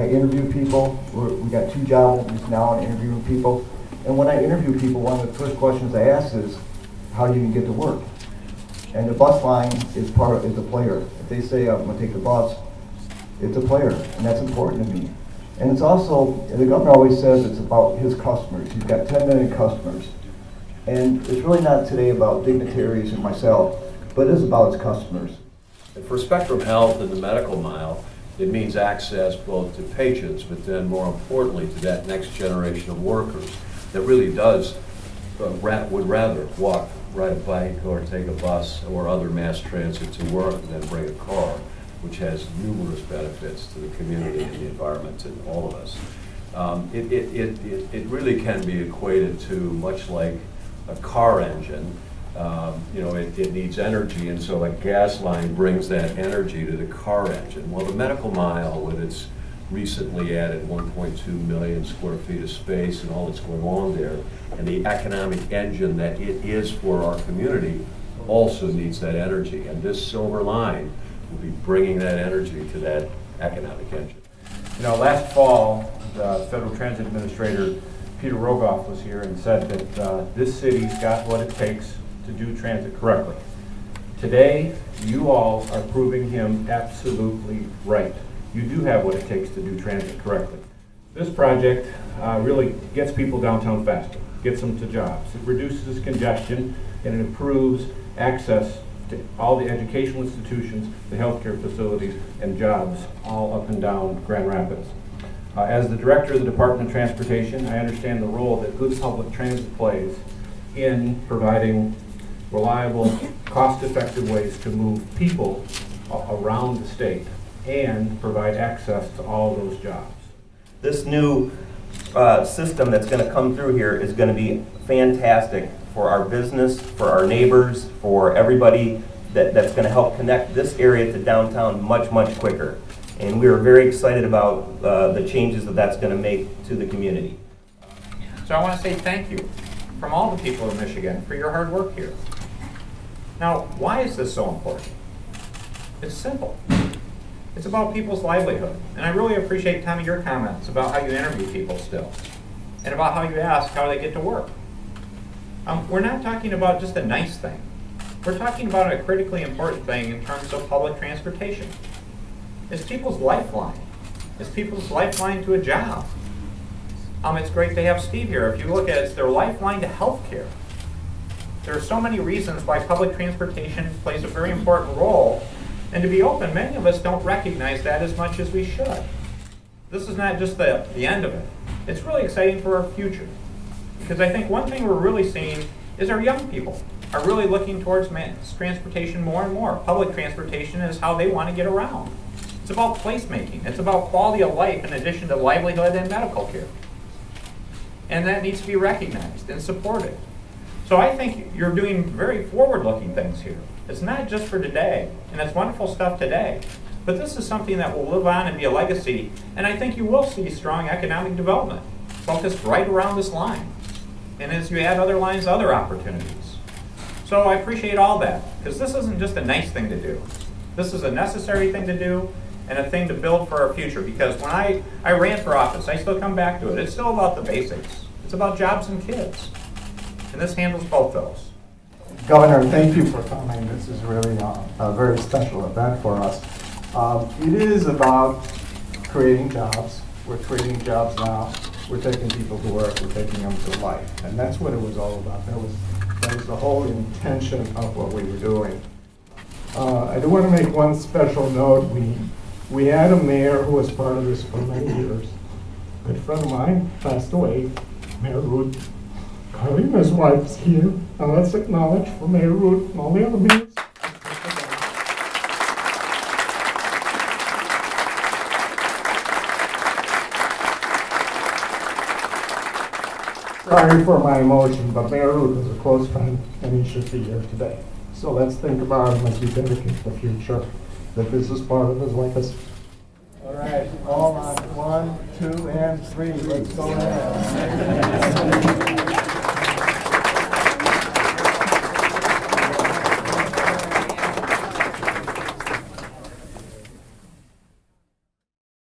I interview people. We got 2 job openings now and interviewing people. And when I interview people, one of the first questions I ask is, how do you even get to work? And the bus line is a player. If they say, I'm going to take the bus, it's a player, and that's important to me. And it's also, the governor always says it's about his customers. He's got 10 million customers. And it's really not today about dignitaries and myself, but it is about its customers. And for Spectrum Health and the medical mile, it means access both to patients, but then more importantly to that next generation of workers that really does, would rather walk, ride a bike, or take a bus or other mass transit to work than bring a car, which has numerous benefits to the community and the environment and all of us. It really can be equated to much like a car engine. It needs energy, and so a gas line brings that energy to the car engine. Well, the medical mile, with its recently added 1.2 million square feet of space and all that's going on there, and the economic engine that it is for our community, also needs that energy. And this silver line will be bringing that energy to that economic engine. Last fall, the Federal Transit Administrator, Peter Rogoff, was here and said that this city's got what it takes to do transit correctly. Today, you all are proving him absolutely right. You do have what it takes to do transit correctly. This project really gets people downtown faster, gets them to jobs. It reduces congestion, and it improves access to all the educational institutions, the healthcare facilities, and jobs all up and down Grand Rapids. As the director of the Department of Transportation, I understand the role that good public transit plays in providing reliable, cost-effective ways to move people around the state and provide access to all those jobs. This new system that's going to come through here is going to be fantastic for our business, for our neighbors, for everybody that's going to help connect this area to downtown much, much quicker. And we are very excited about the changes that that's going to make to the community. So I want to say thank you from all the people of Michigan for your hard work here. Now, why is this so important? It's simple. It's about people's livelihood. And I really appreciate, Tommy, your comments about how you interview people still, and about how you ask how they get to work. We're not talking about just a nice thing. We're talking about a critically important thing in terms of public transportation. It's people's lifeline. It's people's lifeline to a job. It's great to have Steve here. If you look at it, it's their lifeline to healthcare. There are so many reasons why public transportation plays a very important role. And to be open, many of us don't recognize that as much as we should. This is not just the end of it. It's really exciting for our future. Because I think one thing we're really seeing is our young people are really looking towards mass transportation more and more. Public transportation is how they want to get around. It's about placemaking. It's about quality of life in addition to livelihood and medical care. And that needs to be recognized and supported. So I think you're doing very forward-looking things here. It's not just for today, and it's wonderful stuff today, but this is something that will live on and be a legacy, and I think you will see strong economic development focused right around this line. And as you add other lines, other opportunities. So I appreciate all that, because this isn't just a nice thing to do. This is a necessary thing to do, and a thing to build for our future, because when I ran for office, I still come back to it. It's still about the basics. It's about jobs and kids. And this handles both those. Governor, thank you for coming. This is really a very special event for us. It is about creating jobs. We're creating jobs now. We're taking people to work. We're taking them to life. And that's what it was all about. That was the whole intention of what we were doing. I do want to make one special note. We had a mayor who was part of this for many years. A good friend of mine passed away, Mayor Root. Carlina's wife is here, and let's acknowledge for Mayor Root and all the other mayors. Sorry for my emotion, but Mayor Root is a close friend, and he should be here today. So let's think about him as we dedicate the future, that this is part of his legacy. All right, all on 1, 2, and 3. Let's go ahead.